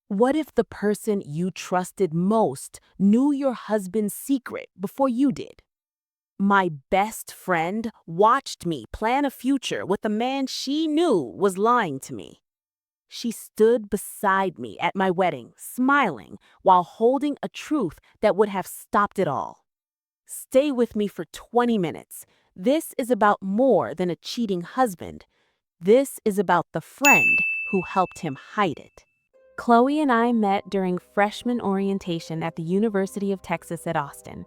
What if the person you trusted most knew your husband's secret before you did? My best friend watched me plan a future with a man she knew was lying to me. She stood beside me at my wedding, smiling, while holding a truth that would have stopped it all. Stay with me for 20 minutes. This is about more than a cheating husband. This is about the friend who helped him hide it. Chloe and I met during freshman orientation at the University of Texas at Austin.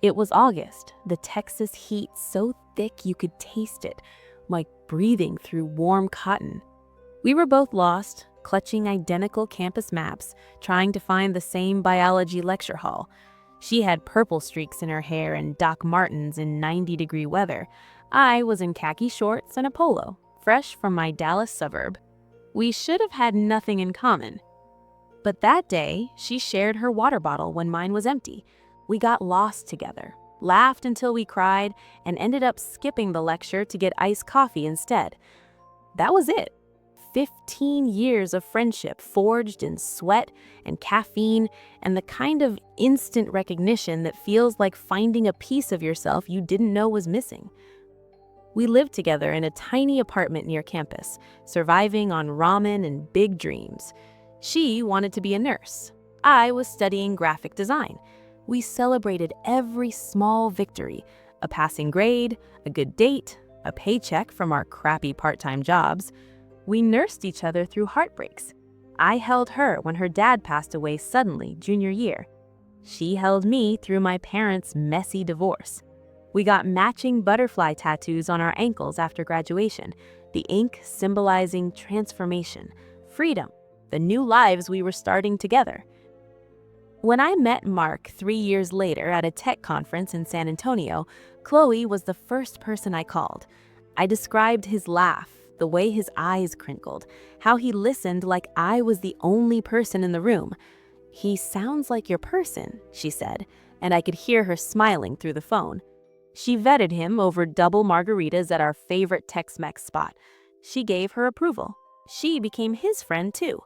It was August, the Texas heat so thick you could taste it, like breathing through warm cotton. We were both lost, clutching identical campus maps, trying to find the same biology lecture hall. She had purple streaks in her hair and Doc Martens in 90-degree weather. I was in khaki shorts and a polo, fresh from my Dallas suburb. We should have had nothing in common. But that day, she shared her water bottle when mine was empty. We got lost together, laughed until we cried, and ended up skipping the lecture to get iced coffee instead. That was it. 15 years of friendship forged in sweat and caffeine and the kind of instant recognition that feels like finding a piece of yourself you didn't know was missing. We lived together in a tiny apartment near campus, surviving on ramen and big dreams. She wanted to be a nurse. I was studying graphic design. We celebrated every small victory, a passing grade, a good date, a paycheck from our crappy part-time jobs. We nursed each other through heartbreaks. I held her when her dad passed away suddenly junior year. She held me through my parents' messy divorce. We got matching butterfly tattoos on our ankles after graduation, the ink symbolizing transformation, freedom, the new lives we were starting together. When I met Mark 3 years later at a tech conference in San Antonio, Chloe was the first person I called. I described his laugh, the way his eyes crinkled, how he listened like I was the only person in the room. "He sounds like your person," she said, and I could hear her smiling through the phone. She vetted him over double margaritas at our favorite Tex-Mex spot. She gave her approval. She became his friend too.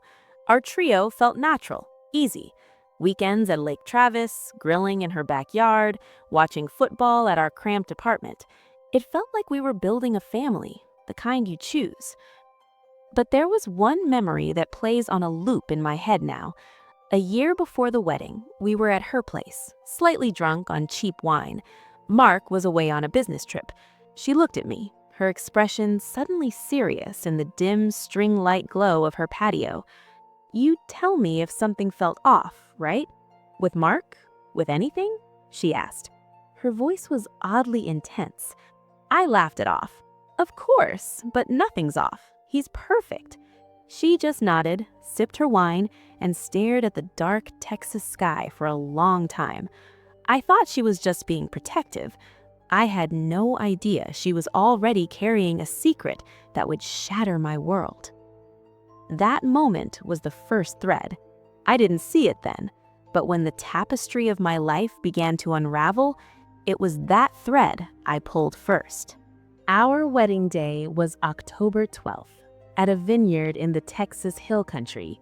Our trio felt natural, easy. Weekends at Lake Travis, grilling in her backyard, watching football at our cramped apartment. It felt like we were building a family, the kind you choose. But there was one memory that plays on a loop in my head now. A year before the wedding, we were at her place, slightly drunk on cheap wine. Mark was away on a business trip. She looked at me, her expression suddenly serious in the dim string light glow of her patio. "You'd tell me if something felt off, right? With Mark? With anything?" she asked. Her voice was oddly intense. I laughed it off. "Of course, but nothing's off. He's perfect." She just nodded, sipped her wine, and stared at the dark Texas sky for a long time. I thought she was just being protective. I had no idea she was already carrying a secret that would shatter my world. That moment was the first thread. I didn't see it then, but when the tapestry of my life began to unravel, it was that thread I pulled first. Our wedding day was October 12th, at a vineyard in the Texas Hill Country.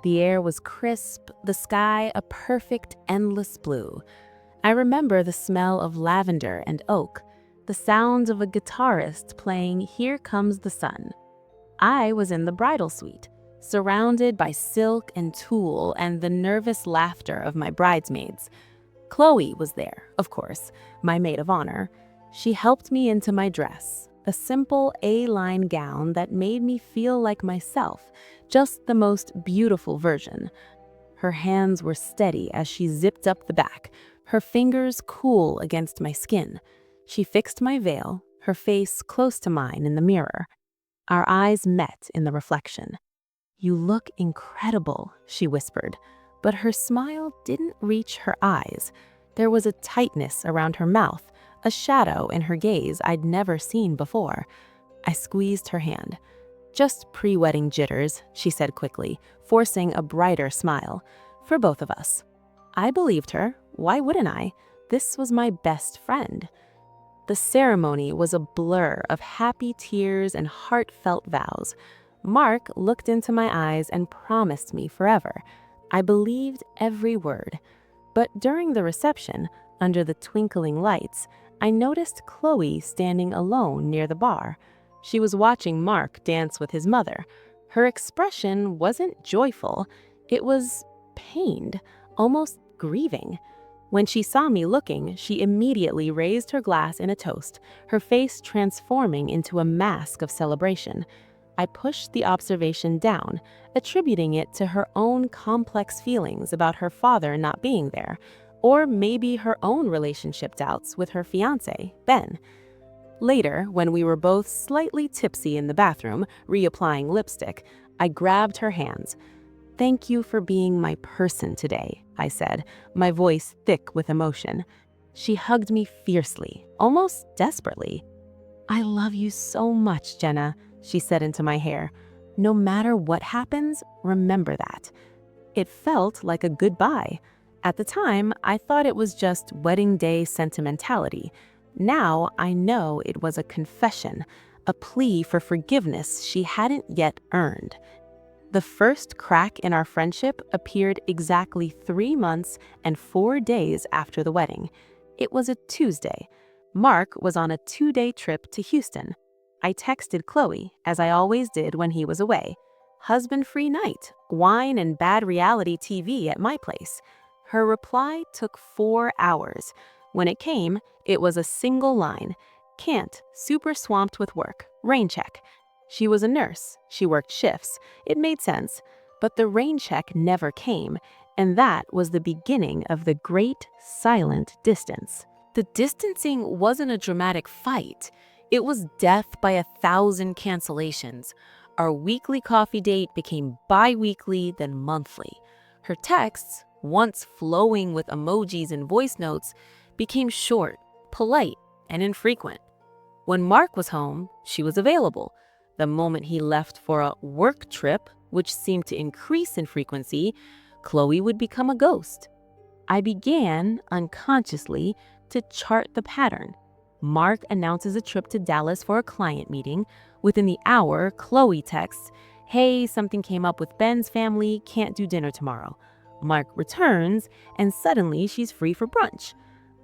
The air was crisp, the sky a perfect, endless blue. I remember the smell of lavender and oak, the sound of a guitarist playing "Here Comes the Sun." I was in the bridal suite, surrounded by silk and tulle and the nervous laughter of my bridesmaids. Chloe was there, of course, my maid of honor. She helped me into my dress, a simple A-line gown that made me feel like myself, just the most beautiful version. Her hands were steady as she zipped up the back, her fingers cool against my skin. She fixed my veil, her face close to mine in the mirror. Our eyes met in the reflection. "You look incredible," she whispered, but her smile didn't reach her eyes. There was a tightness around her mouth, a shadow in her gaze I'd never seen before. I squeezed her hand. "Just pre-wedding jitters," she said quickly, forcing a brighter smile. "For both of us." I believed her. Why wouldn't I? This was my best friend. The ceremony was a blur of happy tears and heartfelt vows. Mark looked into my eyes and promised me forever. I believed every word. But during the reception, under the twinkling lights, I noticed Chloe standing alone near the bar. She was watching Mark dance with his mother. Her expression wasn't joyful, it was pained, almost grieving. When she saw me looking, she immediately raised her glass in a toast, her face transforming into a mask of celebration. I pushed the observation down, attributing it to her own complex feelings about her father not being there, or maybe her own relationship doubts with her fiancé, Ben. Later, when we were both slightly tipsy in the bathroom, reapplying lipstick, I grabbed her hands. "Thank you for being my person today," I said, my voice thick with emotion. She hugged me fiercely, almost desperately. "I love you so much, Jenna," she said into my hair. "No matter what happens, remember that." It felt like a goodbye. At the time, I thought it was just wedding day sentimentality. Now I know it was a confession, a plea for forgiveness she hadn't yet earned. The first crack in our friendship appeared exactly 3 months and 4 days after the wedding. It was a Tuesday. Mark was on a 2-day trip to Houston. I texted Chloe, as I always did when he was away. "Husband-free night, wine and bad reality TV at my place." Her reply took 4 hours. When it came, it was a single line. "Can't, super swamped with work, rain check." She was a nurse, she worked shifts. It made sense, but the rain check never came, and that was the beginning of the great silent distance. The distancing wasn't a dramatic fight. It was death by 1,000 cancellations. Our weekly coffee date became bi-weekly, then monthly. Her texts, once flowing with emojis and voice notes, became short, polite, and infrequent. When Mark was home, she was available. The moment he left for a work trip, which seemed to increase in frequency, Chloe would become a ghost. I began, unconsciously, to chart the pattern. Mark announces a trip to Dallas for a client meeting. Within the hour, Chloe texts, "Hey, something came up with Ben's family, can't do dinner tomorrow." Mark returns, and suddenly she's free for brunch.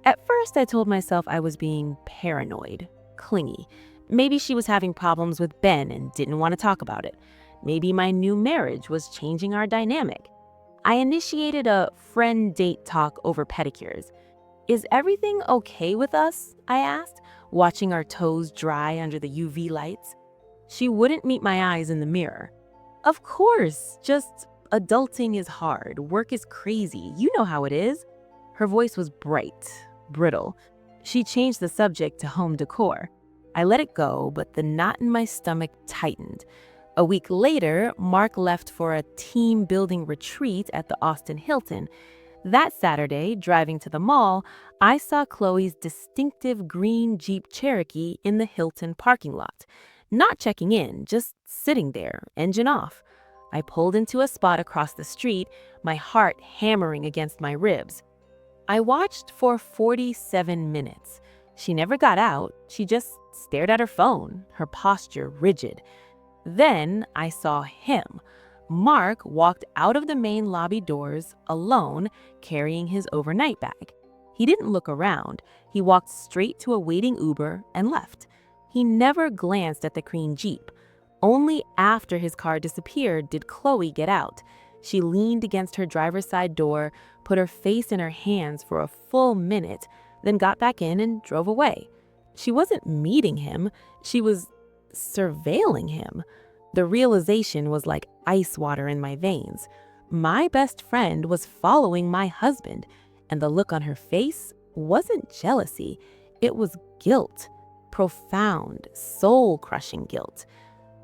At first, I told myself I was being paranoid, clingy. Maybe she was having problems with Ben and didn't want to talk about it. Maybe my new marriage was changing our dynamic. I initiated a friend date talk over pedicures. "Is everything okay with us?" I asked, watching our toes dry under the UV lights. She wouldn't meet my eyes in the mirror. "Of course, just adulting is hard, work is crazy, you know how it is." Her voice was bright, brittle. She changed the subject to home decor. I let it go, but the knot in my stomach tightened. A week later, Mark left for a team-building retreat at the Austin Hilton. That Saturday, driving to the mall, I saw Chloe's distinctive green Jeep Cherokee in the Hilton parking lot. Not checking in, just sitting there, engine off. I pulled into a spot across the street, my heart hammering against my ribs. I watched for 47 minutes. She never got out, she just stared at her phone, her posture rigid. Then I saw him. Mark walked out of the main lobby doors alone, carrying his overnight bag. He didn't look around. He walked straight to a waiting Uber and left. He never glanced at the green Jeep. Only after his car disappeared did Chloe get out. She leaned against her driver's side door, put her face in her hands for a full minute, then got back in and drove away. She wasn't meeting him, she was surveilling him. The realization was like ice water in my veins. My best friend was following my husband, and the look on her face wasn't jealousy, it was guilt. Profound, soul-crushing guilt.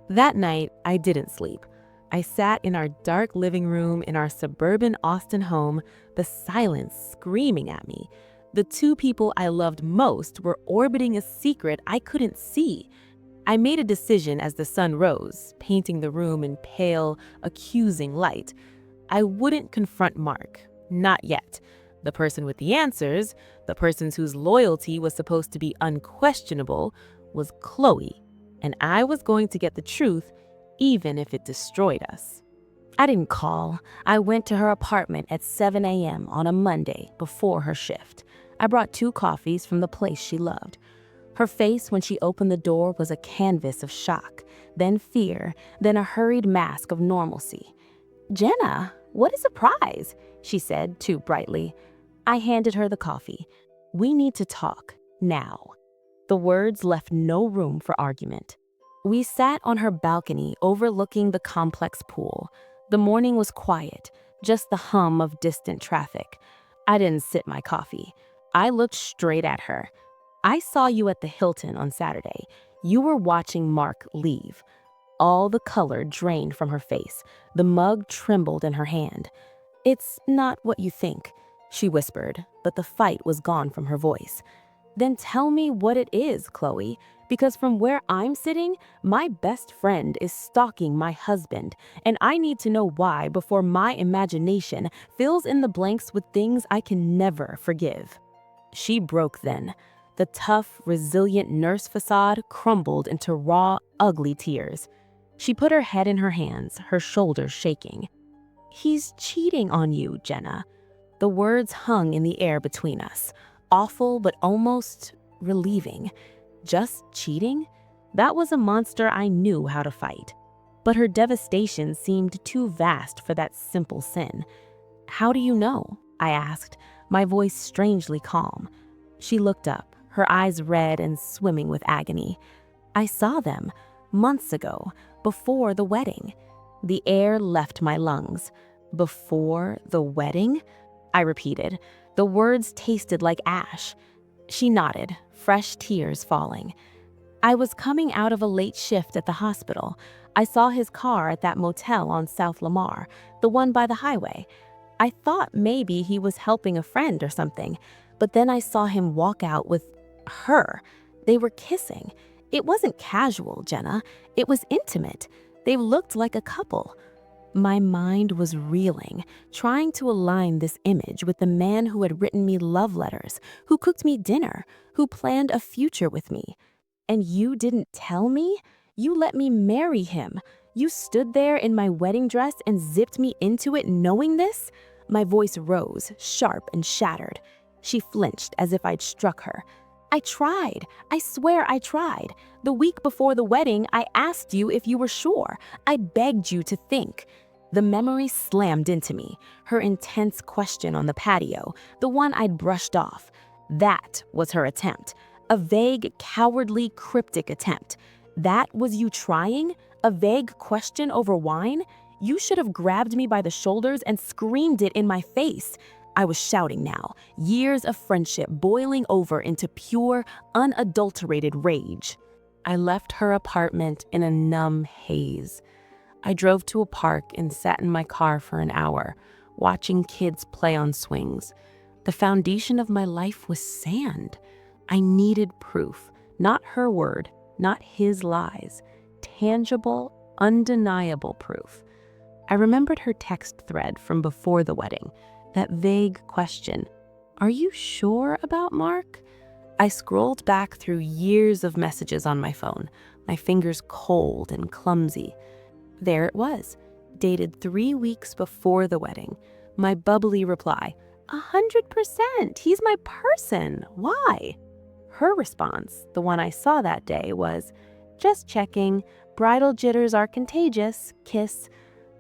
That night, I didn't sleep. I sat in our dark living room in our suburban Austin home, the silence screaming at me. The two people I loved most were orbiting a secret I couldn't see. I made a decision as the sun rose, painting the room in pale, accusing light. I wouldn't confront Mark, not yet. The person with the answers, the person whose loyalty was supposed to be unquestionable, was Chloe, and I was going to get the truth even if it destroyed us. I didn't call. I went to her apartment at 7 a.m. on a Monday before her shift. I brought 2 coffees from the place she loved. Her face when she opened the door was a canvas of shock, then fear, then a hurried mask of normalcy. "Jenna, what a surprise," she said too brightly. I handed her the coffee. "We need to talk, now." The words left no room for argument. We sat on her balcony overlooking the complex pool. The morning was quiet, just the hum of distant traffic. I didn't sip my coffee. I looked straight at her. "I saw you at the Hilton on Saturday. You were watching Mark leave." All the color drained from her face. The mug trembled in her hand. "It's not what you think," she whispered, but the fight was gone from her voice. "Then tell me what it is, Chloe, because from where I'm sitting, my best friend is stalking my husband, and I need to know why before my imagination fills in the blanks with things I can never forgive." She broke then. The tough, resilient nurse facade crumbled into raw, ugly tears. She put her head in her hands, her shoulders shaking. "He's cheating on you, Jenna." The words hung in the air between us, awful but almost relieving. Just cheating? That was a monster I knew how to fight. But her devastation seemed too vast for that simple sin. "How do you know?" I asked, my voice strangely calm. She looked up, her eyes red and swimming with agony. "I saw them, months ago, before the wedding." The air left my lungs. "Before the wedding?" I repeated. The words tasted like ash. She nodded, fresh tears falling. "I was coming out of a late shift at the hospital. I saw his car at that motel on South Lamar, the one by the highway. I thought maybe he was helping a friend or something, but then I saw him walk out with her. They were kissing. It wasn't casual, Jenna. It was intimate. They looked like a couple." My mind was reeling, trying to align this image with the man who had written me love letters, who cooked me dinner, who planned a future with me. "And you didn't tell me? You let me marry him. You stood there in my wedding dress and zipped me into it knowing this?" My voice rose, sharp and shattered. She flinched as if I'd struck her. "I tried. I swear I tried. The week before the wedding, I asked you if you were sure. I begged you to think." The memory slammed into me, her intense question on the patio, the one I'd brushed off. That was her attempt. A vague, cowardly, cryptic attempt. That was you trying? A vague question over wine? You should have grabbed me by the shoulders and screamed it in my face. I was shouting now, years of friendship boiling over into pure, unadulterated rage. I left her apartment in a numb haze. I drove to a park and sat in my car for an hour, watching kids play on swings. The foundation of my life was sand. I needed proof, not her word, not his lies. Tangible, undeniable proof. I remembered her text thread from before the wedding, that vague question, "Are you sure about Mark?" I scrolled back through years of messages on my phone, my fingers cold and clumsy. There it was, dated 3 weeks before the wedding. My bubbly reply, 100%, he's my person, why? Her response, the one I saw that day, was, "Just checking, bridal jitters are contagious, kiss."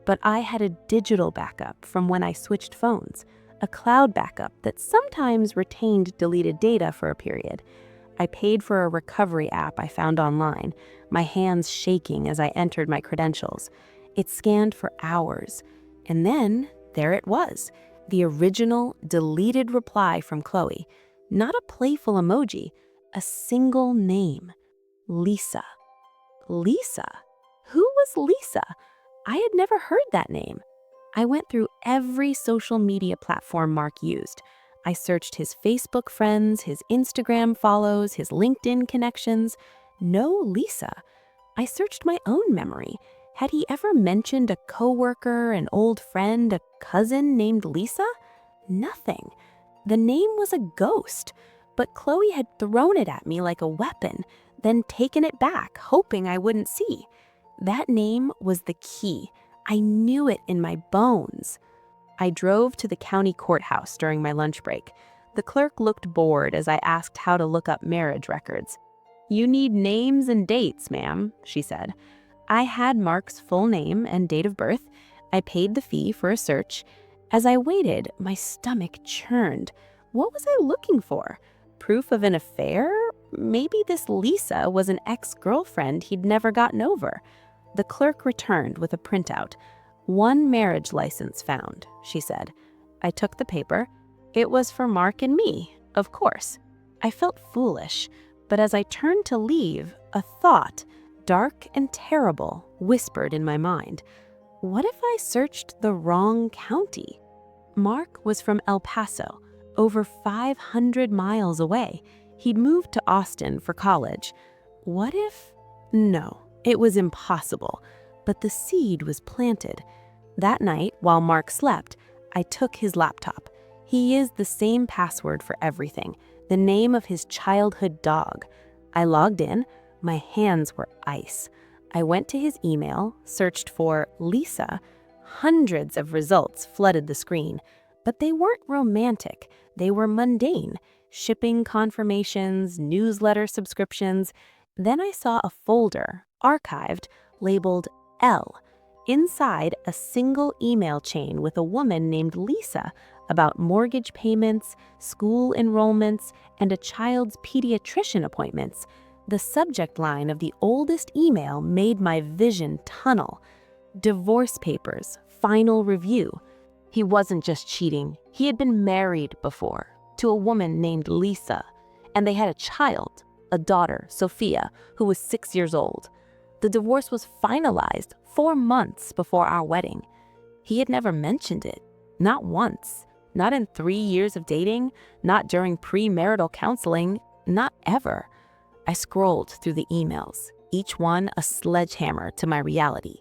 But I had a digital backup from when I switched phones, a cloud backup that sometimes retained deleted data for a period. I paid for a recovery app I found online, my hands shaking as I entered my credentials. It scanned for hours, and then there it was, the original deleted reply from Chloe. Not a playful emoji, a single name, Lisa. Lisa? Who was Lisa? I had never heard that name. I went through every social media platform Mark used. I searched his Facebook friends, his Instagram follows, his LinkedIn connections. No Lisa. I searched my own memory. Had he ever mentioned a coworker, an old friend, a cousin named Lisa? Nothing. The name was a ghost, but Chloe had thrown it at me like a weapon, then taken it back, hoping I wouldn't see. That name was the key. I knew it in my bones. I drove to the county courthouse during my lunch break. The clerk looked bored as I asked how to look up marriage records. "You need names and dates, ma'am," she said. I had Mark's full name and date of birth. I paid the fee for a search. As I waited, my stomach churned. What was I looking for? Proof of an affair? Maybe this Lisa was an ex-girlfriend he'd never gotten over. The clerk returned with a printout. "One marriage license found," she said. I took the paper. It was for Mark and me, of course. I felt foolish, but as I turned to leave, a thought, dark and terrible, whispered in my mind. What if I searched the wrong county? Mark was from El Paso, over 500 miles away. He'd moved to Austin for college. What if? No, it was impossible. But the seed was planted. That night, while Mark slept, I took his laptop. He used the same password for everything, the name of his childhood dog. I logged in. My hands were ice. I went to his email, searched for Lisa. Hundreds of results flooded the screen, but they weren't romantic. They were mundane. Shipping confirmations, newsletter subscriptions. Then I saw a folder, archived, labeled L. Inside, a single email chain with a woman named Lisa about mortgage payments, school enrollments, and a child's pediatrician appointments. The subject line of the oldest email made my vision tunnel. Divorce papers, final review. He wasn't just cheating. He had been married before to a woman named Lisa, and they had a child, a daughter, Sophia, who was 6 years old. The divorce was finalized 4 months before our wedding. He had never mentioned it, not once, not in 3 years of dating, not during premarital counseling, not ever. I scrolled through the emails, each one a sledgehammer to my reality.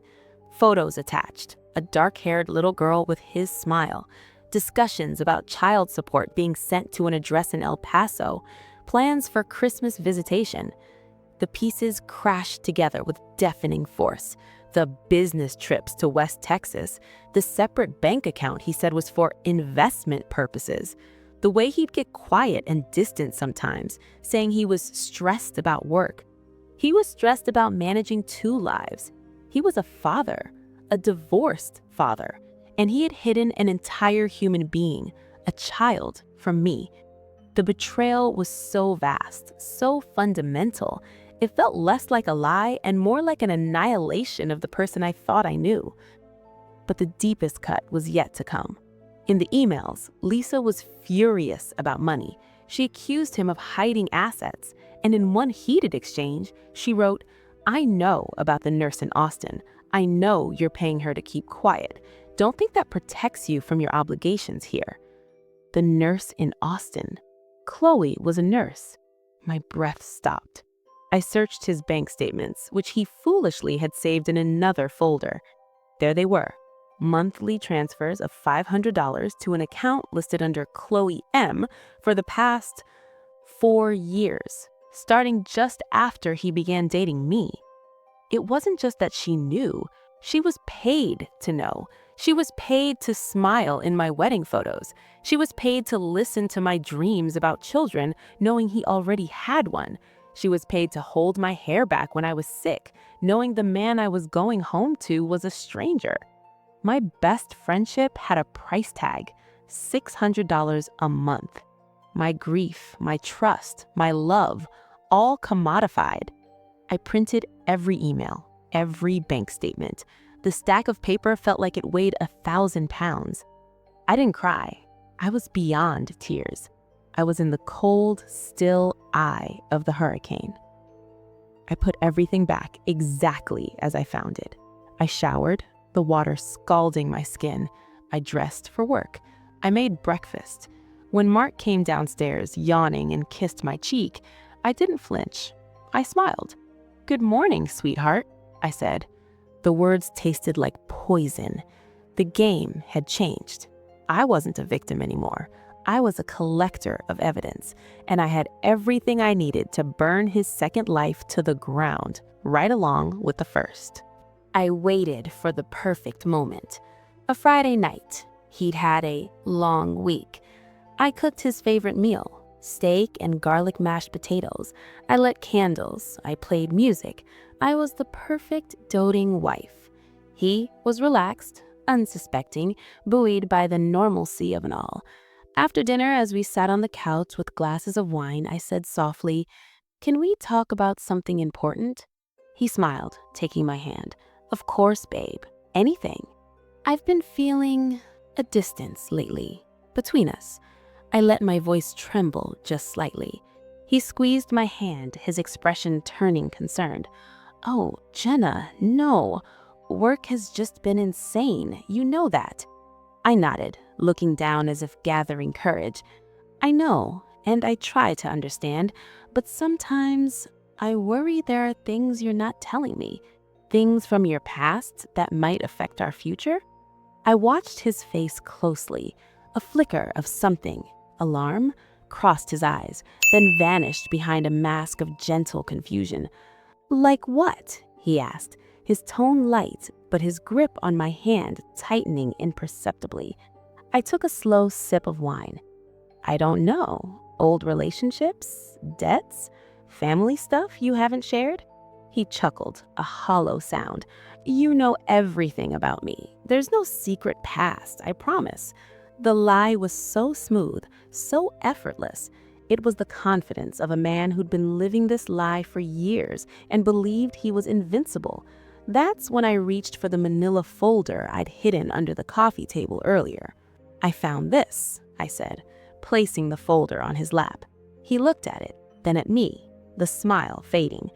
Photos attached, a dark-haired little girl with his smile, discussions about child support being sent to an address in El Paso, plans for Christmas visitation. The pieces crashed together with deafening force. The business trips to West Texas, the separate bank account he said was for investment purposes, the way he'd get quiet and distant sometimes, saying he was stressed about work. He was stressed about managing 2 lives. He was a father, a divorced father, and he had hidden an entire human being, a child, from me. The betrayal was so vast, so fundamental. It felt less like a lie and more like an annihilation of the person I thought I knew. But the deepest cut was yet to come. In the emails, Lisa was furious about money. She accused him of hiding assets, and in one heated exchange, she wrote, "I know about the nurse in Austin. I know you're paying her to keep quiet. Don't think that protects you from your obligations here." The nurse in Austin. Chloe was a nurse. My breath stopped. I searched his bank statements, which he foolishly had saved in another folder. There they were, monthly transfers of $500 to an account listed under Chloe M. for the past 4 years, starting just after he began dating me. It wasn't just that she knew. She was paid to know. She was paid to smile in my wedding photos. She was paid to listen to my dreams about children, knowing he already had one. She was paid to hold my hair back when I was sick, knowing the man I was going home to was a stranger. My best friendship had a price tag, $600 a month. My grief, my trust, my love, all commodified. I printed every email, every bank statement. The stack of paper felt like it weighed 1,000 pounds. I didn't cry. I was beyond tears. I was in the cold, still eye of the hurricane. I put everything back exactly as I found it. I showered, the water scalding my skin. I dressed for work. I made breakfast. When Mark came downstairs, yawning, and kissed my cheek, I didn't flinch. I smiled. "Good morning, sweetheart," I said. The words tasted like poison. The game had changed. I wasn't a victim anymore. I was a collector of evidence, and I had everything I needed to burn his second life to the ground, right along with the first. I waited for the perfect moment. A Friday night. He'd had a long week. I cooked his favorite meal, steak and garlic mashed potatoes. I lit candles. I played music. I was the perfect doting wife. He was relaxed, unsuspecting, buoyed by the normalcy of it all. After dinner, as we sat on the couch with glasses of wine, I said softly, "Can we talk about something important?" He smiled, taking my hand. "Of course, babe. Anything." "I've been feeling a distance lately between us." I let my voice tremble just slightly. He squeezed my hand, his expression turning concerned. "Oh, Jenna, no. Work has just been insane. You know that." I nodded, looking down as if gathering courage. "I know, and I try to understand, but sometimes I worry there are things you're not telling me, things from your past that might affect our future." I watched his face closely. A flicker of something, alarm, crossed his eyes, then vanished behind a mask of gentle confusion. "Like what?" he asked, his tone light, but his grip on my hand tightening imperceptibly. I took a slow sip of wine. "I don't know. Old relationships? Debts? Family stuff you haven't shared?" He chuckled, a hollow sound. "You know everything about me. There's no secret past, I promise." The lie was so smooth, so effortless. It was the confidence of a man who'd been living this lie for years and believed he was invincible. That's when I reached for the manila folder I'd hidden under the coffee table earlier. "I found this," I said, placing the folder on his lap. He looked at it, then at me, the smile fading.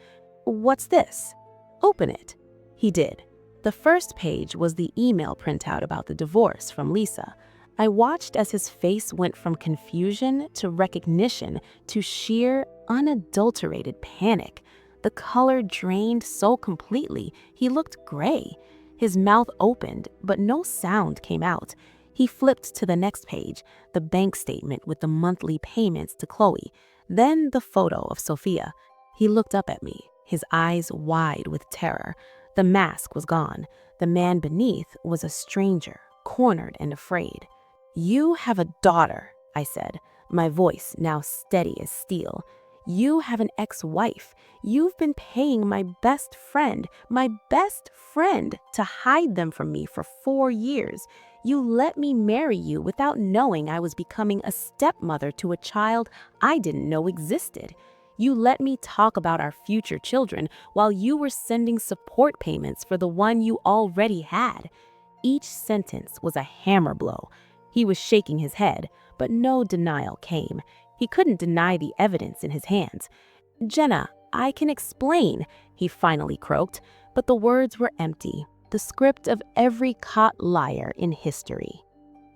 "What's this?" "Open it." He did. The first page was the email printout about the divorce from Lisa. I watched as his face went from confusion to recognition to sheer, unadulterated panic. The color drained so completely, he looked gray. His mouth opened, but no sound came out. He flipped to the next page, the bank statement with the monthly payments to Chloe, then the photo of Sophia. He looked up at me, his eyes wide with terror. The mask was gone. The man beneath was a stranger, cornered and afraid. "You have a daughter," I said, my voice now steady as steel. "You have an ex-wife. You've been paying my best friend, to hide them from me for 4 years. You let me marry you without knowing I was becoming a stepmother to a child I didn't know existed. You let me talk about our future children while you were sending support payments for the one you already had." Each sentence was a hammer blow. He was shaking his head, but no denial came. He couldn't deny the evidence in his hands. "Jenna, I can explain," he finally croaked, but the words were empty, the script of every caught liar in history.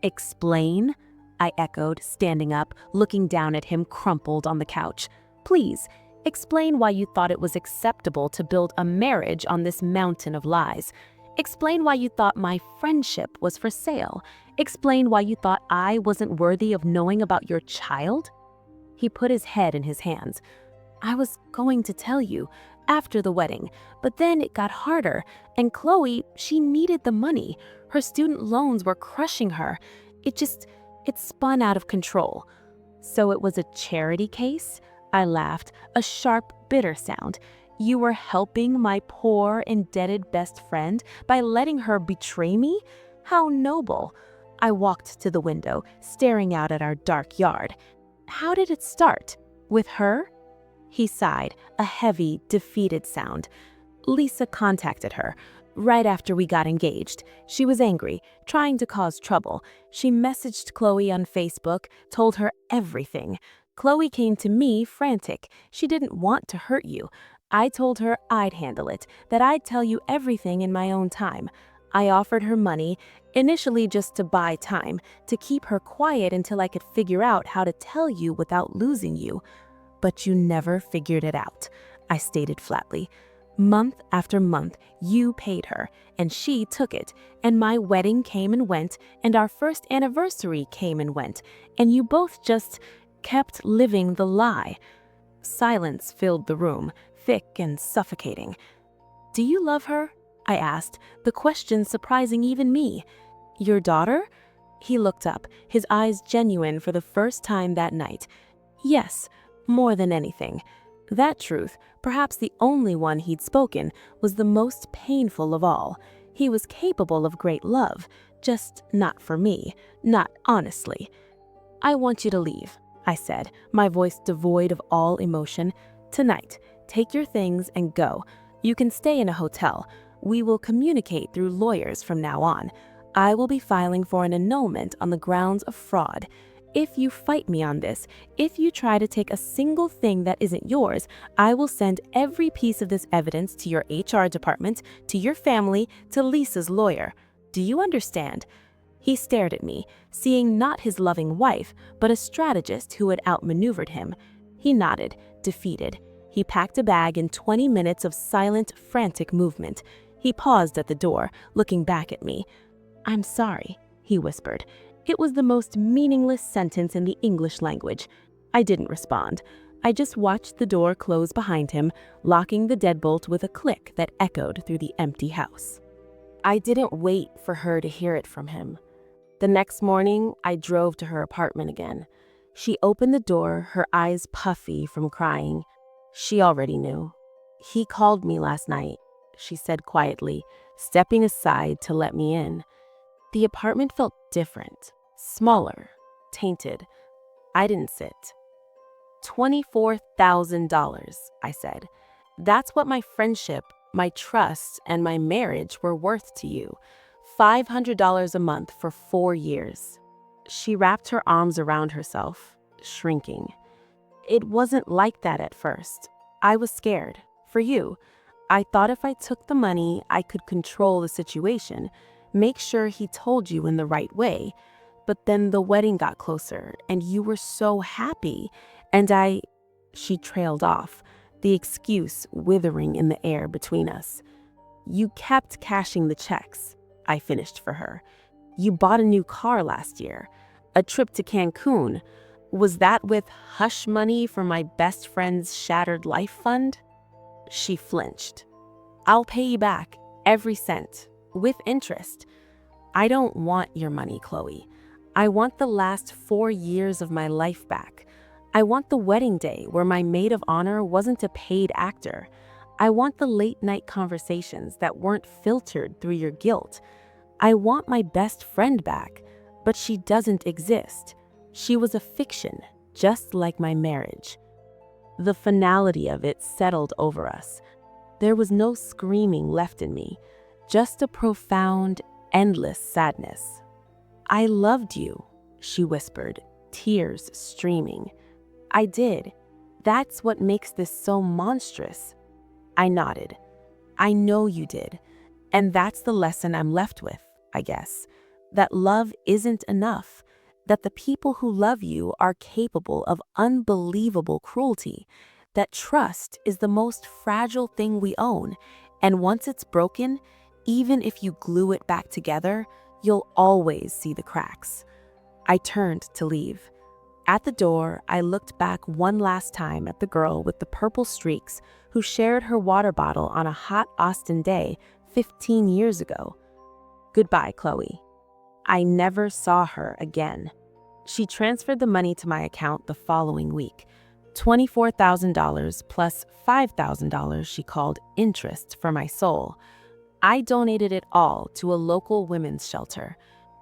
"Explain?" I echoed, standing up, looking down at him crumpled on the couch. "Please, explain why you thought it was acceptable to build a marriage on this mountain of lies. Explain why you thought my friendship was for sale. Explain why you thought I wasn't worthy of knowing about your child." He put his head in his hands. "I was going to tell you after the wedding, but then it got harder, and Chloe, she needed the money. Her student loans were crushing her. It spun out of control." "So it was a charity case?" I laughed, a sharp, bitter sound. "You were helping my poor, indebted best friend by letting her betray me? How noble." I walked to the window, staring out at our dark yard. "How did it start? With her?" He sighed, a heavy, defeated sound. "Lisa contacted her right after we got engaged. She was angry, trying to cause trouble. She messaged Chloe on Facebook, told her everything. Chloe came to me frantic. She didn't want to hurt you. I told her I'd handle it, that I'd tell you everything in my own time. I offered her money, initially just to buy time, to keep her quiet until I could figure out how to tell you without losing you. But you never figured it out," I stated flatly. "Month after month, you paid her, and she took it, and my wedding came and went, and our first anniversary came and went, and you both just kept living the lie." Silence filled the room, thick and suffocating. "Do you love her?" I asked, the question surprising even me. Your daughter? He looked up, his eyes genuine for the first time that night. Yes, more than anything. That truth, perhaps the only one he'd spoken, was the most painful of all. He was capable of great love, just not for me, not honestly. I want you to leave, I said, my voice devoid of all emotion. Tonight, take your things and go. You can stay in a hotel. We will communicate through lawyers from now on. I will be filing for an annulment on the grounds of fraud. If you fight me on this, if you try to take a single thing that isn't yours, I will send every piece of this evidence to your HR department, to your family, to Lisa's lawyer. Do you understand? He stared at me, seeing not his loving wife, but a strategist who had outmaneuvered him. He nodded, defeated. He packed a bag in 20 minutes of silent, frantic movement. He paused at the door, looking back at me. I'm sorry, he whispered. It was the most meaningless sentence in the English language. I didn't respond. I just watched the door close behind him, locking the deadbolt with a click that echoed through the empty house. I didn't wait for her to hear it from him. The next morning, I drove to her apartment again. She opened the door, her eyes puffy from crying. She already knew. He called me last night, she said quietly, stepping aside to let me in. The apartment felt different, smaller, tainted. I didn't sit. $24,000, I said. That's what my friendship, my trust, and my marriage were worth to you. $500 a month for 4 years. She wrapped her arms around herself, shrinking. It wasn't like that at first. I was scared. For you. I thought if I took the money, I could control the situation, make sure he told you in the right way. But then the wedding got closer, and you were so happy, and She trailed off, the excuse withering in the air between us. You kept cashing the checks, I finished for her. You bought a new car last year, a trip to Cancun. Was that with hush money from my best friend's shattered life fund? She flinched. I'll pay you back, every cent, with interest. I don't want your money, Chloe. I want the last 4 years of my life back. I want the wedding day where my maid of honor wasn't a paid actor. I want the late-night conversations that weren't filtered through your guilt. I want my best friend back, but she doesn't exist. She was a fiction, just like my marriage. The finality of it settled over us. There was no screaming left in me, just a profound, endless sadness. I loved you, she whispered, tears streaming. I did. That's what makes this so monstrous. I nodded. I know you did. And that's the lesson I'm left with, I guess. That love isn't enough. That the people who love you are capable of unbelievable cruelty. That trust is the most fragile thing we own. And once it's broken, even if you glue it back together, you'll always see the cracks. I turned to leave. At the door, I looked back one last time at the girl with the purple streaks who shared her water bottle on a hot Austin day 15 years ago. Goodbye, Chloe. I never saw her again. She transferred the money to my account the following week. $24,000 plus $5,000 she called interest for my soul. I donated it all to a local women's shelter.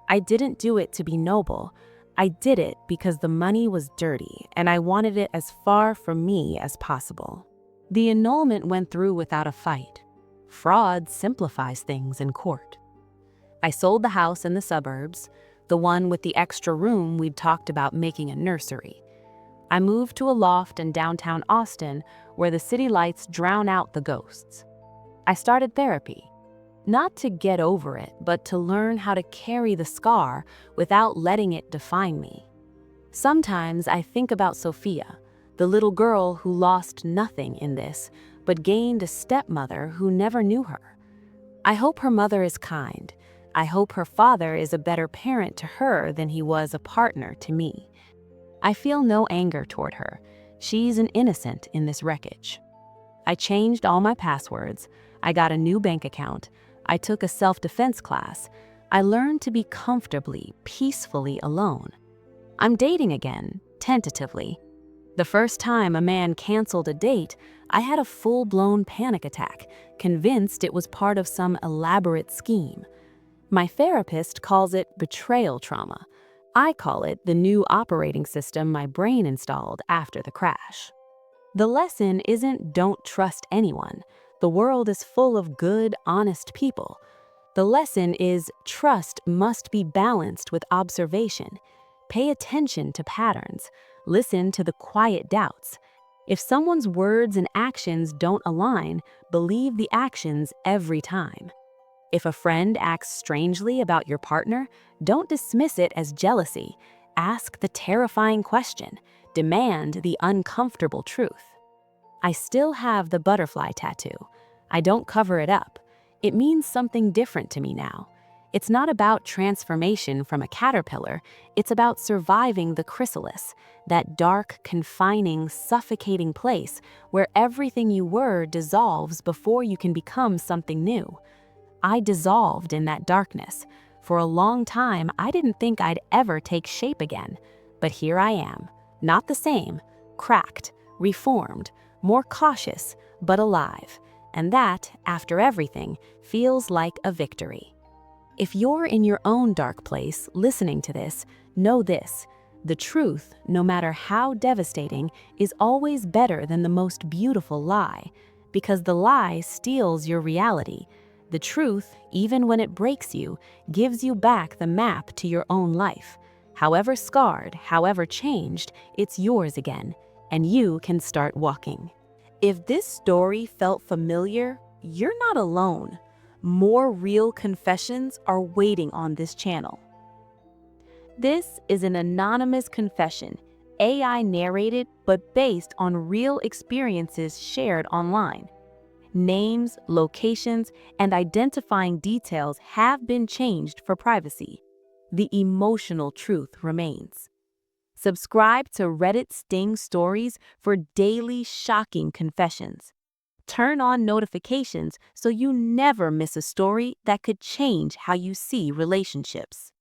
I didn't do it to be noble. I did it because the money was dirty and I wanted it as far from me as possible. The annulment went through without a fight. Fraud simplifies things in court. I sold the house in the suburbs, the one with the extra room we'd talked about making a nursery. I moved to a loft in downtown Austin where the city lights drown out the ghosts. I started therapy. Not to get over it, but to learn how to carry the scar without letting it define me. Sometimes I think about Sophia, the little girl who lost nothing in this, but gained a stepmother who never knew her. I hope her mother is kind. I hope her father is a better parent to her than he was a partner to me. I feel no anger toward her. She's an innocent in this wreckage. I changed all my passwords. I got a new bank account. I took a self-defense class. I learned to be comfortably, peacefully alone. I'm dating again, tentatively. The first time a man canceled a date, I had a full-blown panic attack, convinced it was part of some elaborate scheme. My therapist calls it betrayal trauma. I call it the new operating system my brain installed after the crash. The lesson isn't don't trust anyone. The world is full of good, honest people. The lesson is trust must be balanced with observation. Pay attention to patterns. Listen to the quiet doubts. If someone's words and actions don't align, believe the actions every time. If a friend acts strangely about your partner, don't dismiss it as jealousy. Ask the terrifying question. Demand the uncomfortable truth. I still have the butterfly tattoo. I don't cover it up. It means something different to me now. It's not about transformation from a caterpillar. It's about surviving the chrysalis, that dark, confining, suffocating place where everything you were dissolves before you can become something new. I dissolved in that darkness. For a long time, I didn't think I'd ever take shape again. But here I am, not the same, cracked, reformed, more cautious, but alive. And that, after everything, feels like a victory. If you're in your own dark place listening to this, know this. The truth, no matter how devastating, is always better than the most beautiful lie, because the lie steals your reality. The truth, even when it breaks you, gives you back the map to your own life. However scarred, however changed, it's yours again, and you can start walking. If this story felt familiar, you're not alone. More real confessions are waiting on this channel. This is an anonymous confession, AI narrated but based on real experiences shared online. Names, locations, and identifying details have been changed for privacy. The emotional truth remains. Subscribe to Reddit Sting Stories for daily shocking confessions. Turn on notifications so you never miss a story that could change how you see relationships.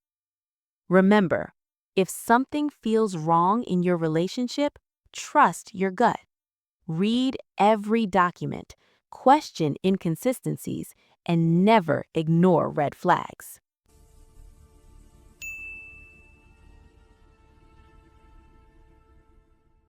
Remember, if something feels wrong in your relationship, trust your gut. Read every document, question inconsistencies, and never ignore red flags.